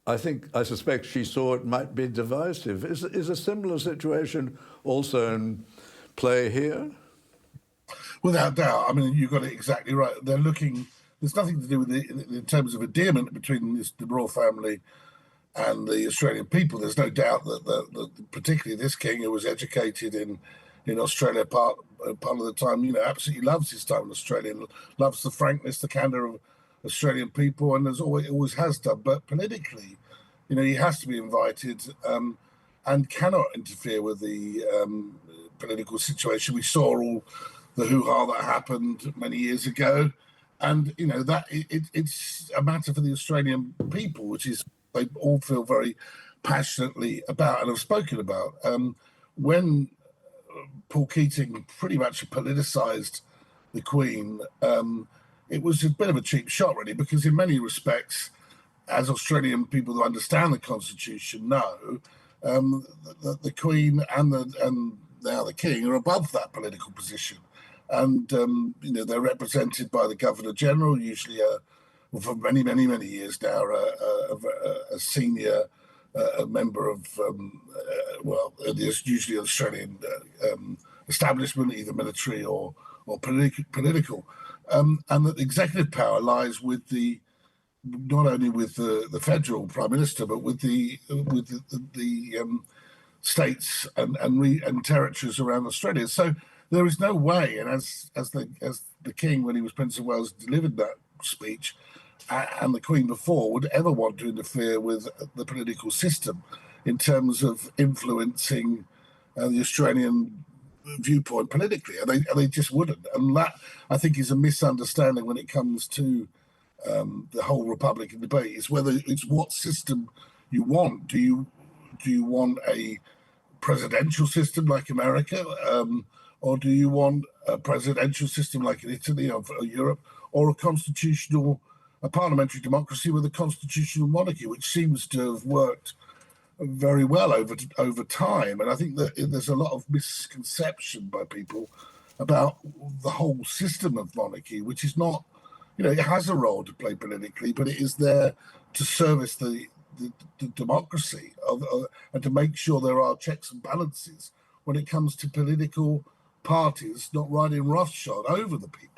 I suspect she saw it might be divisive. Is a similar situation also in play here? Without doubt. I mean, you got it exactly right. They're looking. There's nothing to do with in terms of endearment between the royal family and the Australian people. There's no doubt that particularly this king, who was educated in Australia part of the time, absolutely loves his time in Australia, loves the frankness, the candour of Australian people, and always has done. But politically, he has to be invited and cannot interfere with the political situation. We saw all the hoo-ha that happened many years ago, and that it's a matter for the Australian people, which is they all feel very passionately about and have spoken about. When Paul Keating pretty much politicised the Queen, it was a bit of a cheap shot, really, because in many respects, as Australian people who understand the Constitution know, the Queen and now the King are above that political position. And, they're represented by the Governor-General, usually for many, many, many years now, a senior member of, there's usually an Australian establishment, either military or political. And that the executive power lies with not only with the federal prime minister, but with the states and territories around Australia. So there is no way, and as the King, when he was Prince of Wales, delivered that speech, and the Queen before, would ever want to interfere with the political system in terms of influencing the Australian viewpoint politically, and they just wouldn't. And that, I think, is a misunderstanding when it comes to the whole Republican debate. Is whether it's what system you want. Do you want a presidential system like America, or do you want a presidential system like in Italy or Europe, or a parliamentary democracy with a constitutional monarchy, which seems to have worked very well over time? And I think that there's a lot of misconception by people about the whole system of monarchy, which is not, it has a role to play politically, but it is there to service the democracy and to make sure there are checks and balances when it comes to political parties not riding roughshod over the people.